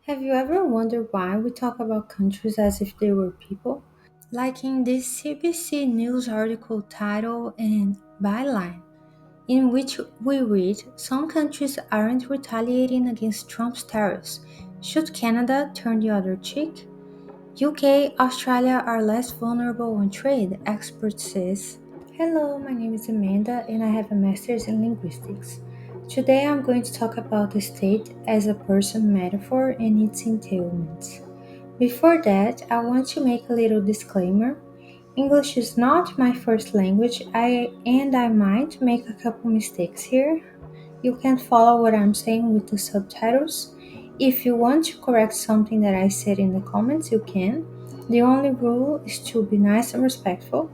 Have you ever wondered why we talk about countries as if they were people? Like in this CBC News article title and byline, in which we read some countries aren't retaliating against Trump's tariffs. Should Canada turn the other cheek? UK, Australia are less vulnerable on trade, expert says. Hello, my name is Amanda and I have a master's in linguistics. Today I'm going to talk about the state as a person metaphor and its entailments. Before that, I want to make a little disclaimer. English is not my first language, and I might make a couple mistakes here. You can follow what I'm saying with the subtitles. If you want to correct something that I said in the comments, you can. The only rule is to be nice and respectful,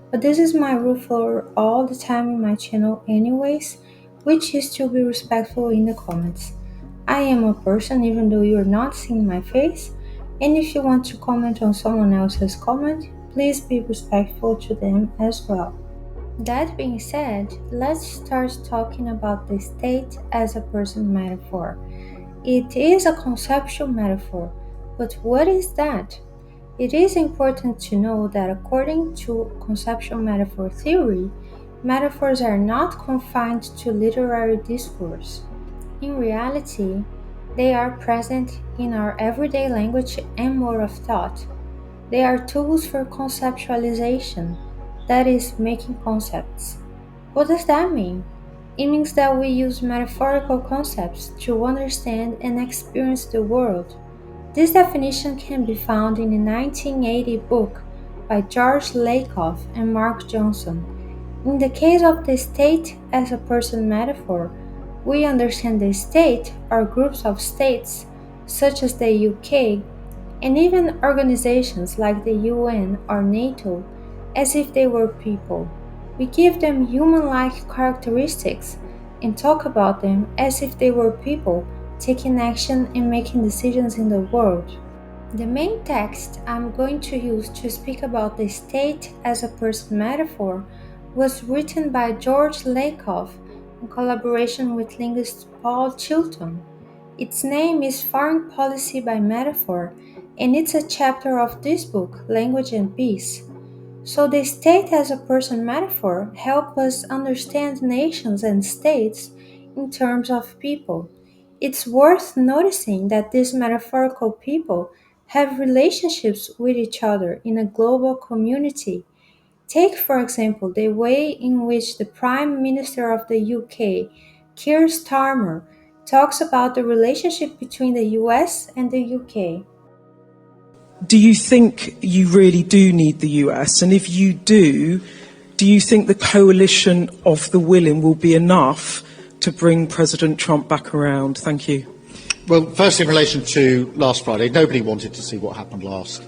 but this is my rule for all the time in my channel anyways, which is to be respectful in the comments. I am a person even though you're not seeing my face, and if you want to comment on someone else's comment, please be respectful to them as well. That being said, let's start talking about the state as a person metaphor. It is a conceptual metaphor, but what is that? It is important to know that according to conceptual metaphor theory, metaphors are not confined to literary discourse. In reality, they are present in our everyday language and mode of thought. They are tools for conceptualization, that is, making concepts. What does that mean? It means that we use metaphorical concepts to understand and experience the world. This definition can be found in the 1980 book by George Lakoff and Mark Johnson. In the case of the state as a person metaphor, we understand the state or groups of states, such as the UK, and even organizations like the UN or NATO, as if they were people. We give them human like characteristics and talk about them as if they were people taking action and making decisions in the world. The main text I'm going to use to speak about the state as a person metaphor was written by George Lakoff in collaboration with linguist Paul Chilton. Its name is Foreign Policy by Metaphor, and it's a chapter of this book, Language and Peace. So the state as a person metaphor helps us understand nations and states in terms of people. It's worth noticing that these metaphorical people have relationships with each other in a global community. Take, for example, the way in which the Prime Minister of the UK, Keir Starmer, talks about the relationship between the US and the UK. Do you think you really do need the US? And if you do you think the coalition of the willing will be enough to bring President Trump back around? Thank you. Well, first, in relation to last Friday, nobody wanted to see what happened last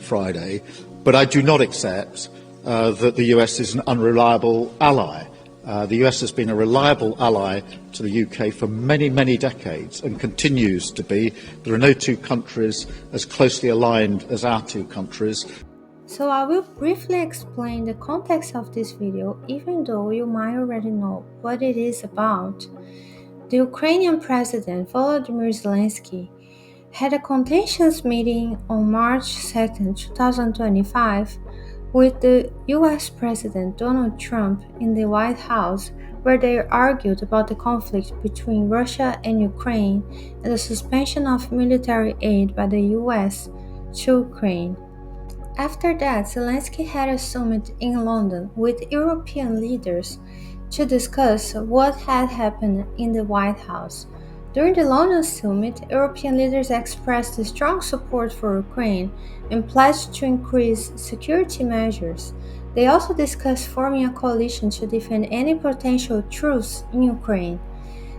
Friday, but I do not accept that the US is an unreliable ally. The US has been a reliable ally to the UK for many, many decades and continues to be. There are no two countries as closely aligned as our two countries. So I will briefly explain the context of this video, even though you might already know what it is about. The Ukrainian President Volodymyr Zelensky had a contentious meeting on March 2, 2025, with the US President Donald Trump in the White House, where they argued about the conflict between Russia and Ukraine and the suspension of military aid by the US to Ukraine. After that, Zelensky had a summit in London with European leaders to discuss what had happened in the White House. During the London summit, European leaders expressed strong support for Ukraine and pledged to increase security measures. They also discussed forming a coalition to defend any potential truce in Ukraine.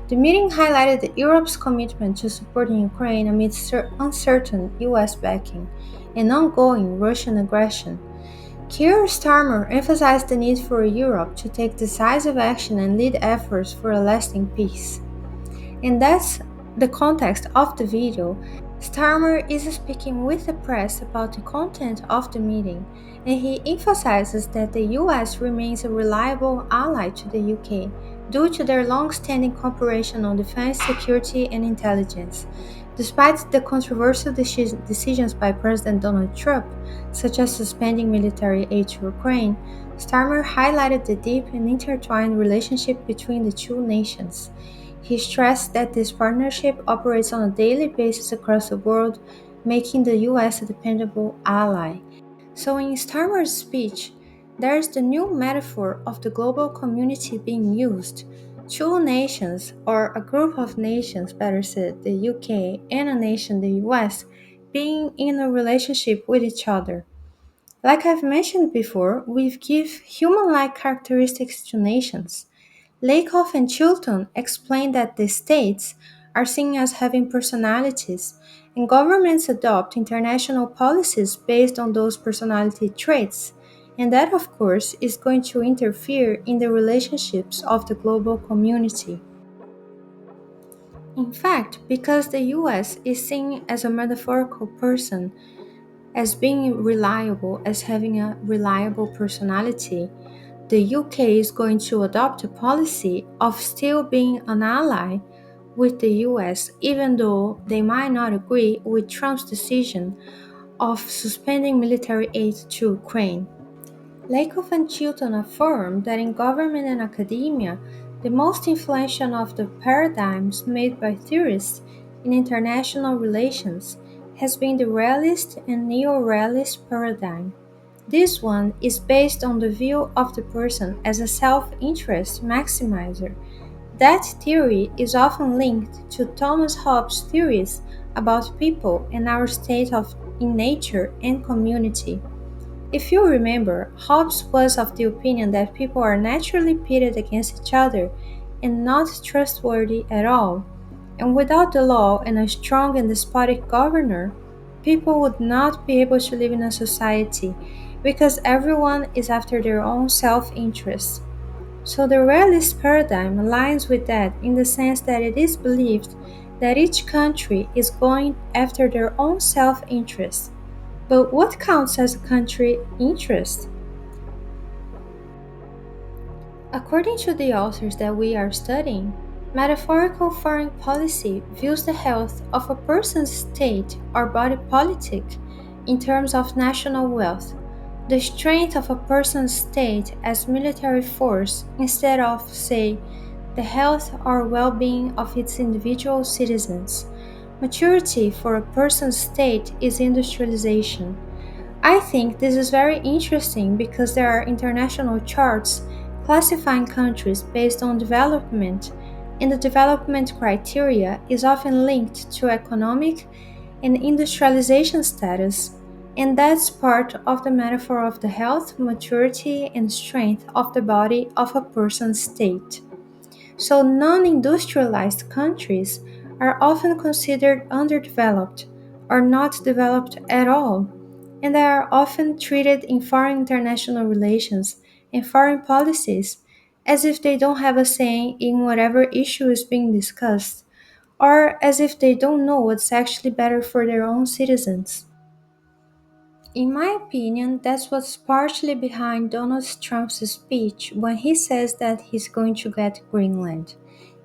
The meeting highlighted Europe's commitment to supporting Ukraine amidst uncertain US backing and ongoing Russian aggression. Keir Starmer emphasized the need for Europe to take decisive action and lead efforts for a lasting peace. And that's the context of the video. Starmer is speaking with the press about the content of the meeting, and he emphasizes that the US remains a reliable ally to the UK due to their long-standing cooperation on defense, security, and intelligence. Despite the controversial decisions by President Donald Trump, such as suspending military aid to Ukraine, Starmer highlighted the deep and intertwined relationship between the two nations. He stressed that this partnership operates on a daily basis across the world, making the US a dependable ally. So, in Starmer's speech, there is the new metaphor of the global community being used. Two nations, or a group of nations, better said, the UK and a nation, the US, being in a relationship with each other. Like I've mentioned before, we give human like characteristics to nations. Lakoff and Chilton explain that the states are seen as having personalities, and governments adopt international policies based on those personality traits, and that, of course, is going to interfere in the relationships of the global community. In fact, because the US is seen as a metaphorical person, as being reliable, as having a reliable personality, the UK is going to adopt a policy of still being an ally with the US, even though they might not agree with Trump's decision of suspending military aid to Ukraine. Lakoff and Chilton affirm that in government and academia, the most influential of the paradigms made by theorists in international relations has been the realist and neo-realist paradigm. This one is based on the view of the person as a self-interest maximizer. That theory is often linked to Thomas Hobbes' theories about people and our state of in nature and community. If you remember, Hobbes was of the opinion that people are naturally pitted against each other and not trustworthy at all, and without the law and a strong and despotic governor, people would not be able to live in a society because everyone is after their own self interest. So the realist paradigm aligns with that in the sense that it is believed that each country is going after their own self interest. But what counts as a country interest? According to the authors that we are studying, metaphorical foreign policy views the health of a person's state or body politic in terms of national wealth, the strength of a person's state as military force instead of, say, the health or well being of its individual citizens. Maturity for a person's state is industrialization. I think this is very interesting because there are international charts classifying countries based on development, and the development criteria is often linked to economic and industrialization status, and that's part of the metaphor of the health, maturity, and strength of the body of a person's state. So, non industrialized countries are often considered underdeveloped or not developed at all, and they are often treated in foreign international relations and foreign policies as if they don't have a say in whatever issue is being discussed, or as if they don't know what's actually better for their own citizens. In my opinion, that's what's partially behind Donald Trump's speech when he says that he's going to get Greenland.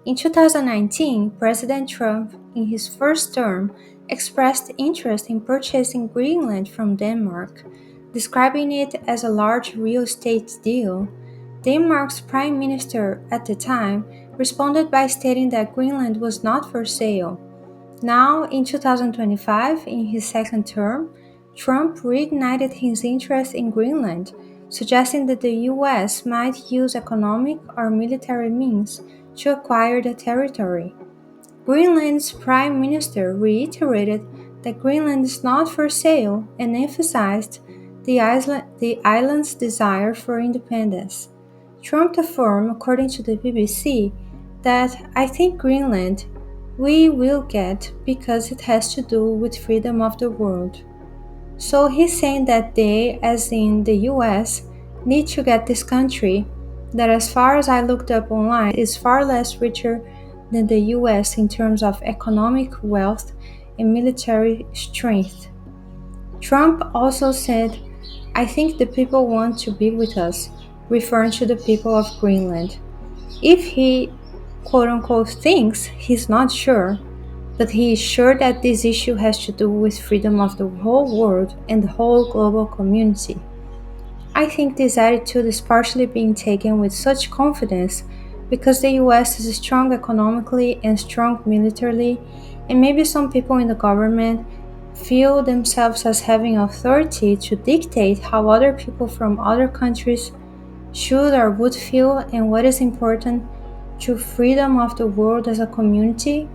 In 2019, President Trump, in his first term, expressed interest in purchasing Greenland from Denmark, describing it as a large real estate deal. Denmark's prime minister at the time responded by stating that Greenland was not for sale. Now, in 2025, in his second term, Trump reignited his interest in Greenland, suggesting that the US might use economic or military means to acquire the territory. Greenland's prime minister reiterated that Greenland is not for sale and emphasized the island's desire for independence. Trump affirmed, according to the BBC, that I think Greenland we will get because it has to do with freedom of the world. So he's saying that they, as in the US, need to get this country that, as far as I looked up online, is far less richer than the US in terms of economic wealth and military strength. Trump also said, I think the people want to be with us, referring to the people of Greenland. If he quote unquote thinks, he's not sure. but he is sure that this issue has to do with freedom of the whole world and the whole global community. I think this attitude is partially being taken with such confidence because the US is strong economically and strong militarily, and maybe some people in the government feel themselves as having authority to dictate how other people from other countries should or would feel and what is important to freedom of the world as a community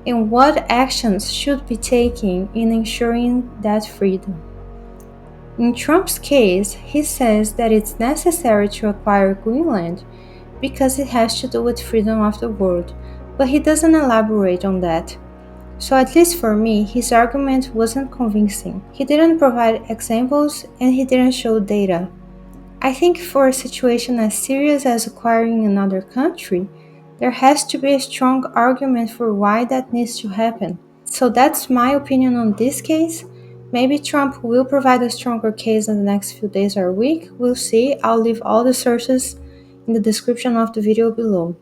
and what actions should be taken in ensuring that freedom. In Trump's case, he says that it's necessary to acquire Greenland because it has to do with freedom of the world, but he doesn't elaborate on that. So, at least for me, his argument wasn't convincing. He didn't provide examples and he didn't show data. I think for a situation as serious as acquiring another country, there has to be a strong argument for why that needs to happen. So that's my opinion on this case. Maybe Trump will provide a stronger case in the next few days or week. We'll see. I'll leave all the sources in the description of the video below.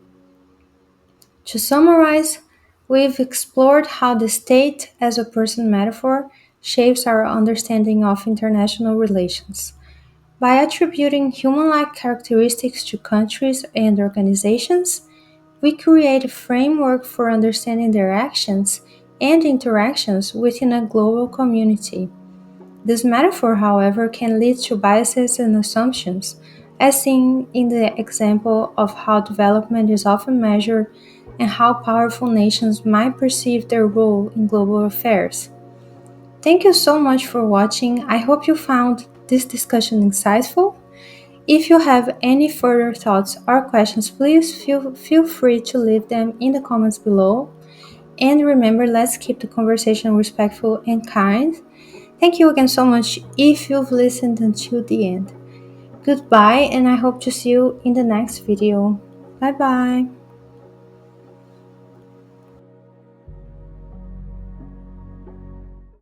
To summarize, we've explored how the state as a person metaphor shapes our understanding of international relations. By attributing human-like characteristics to countries and organizations, we create a framework for understanding their actions and interactions within a global community. This metaphor, however, can lead to biases and assumptions, as seen in the example of how development is often measured and how powerful nations might perceive their role in global affairs. Thank you so much for watching. I hope you found this discussion insightful. If you have any further thoughts or questions, please feel free to leave them in the comments below. And remember, let's keep the conversation respectful and kind. Thank you again so much if you've listened until the end. Goodbye, and I hope to see you in the next video. Bye bye.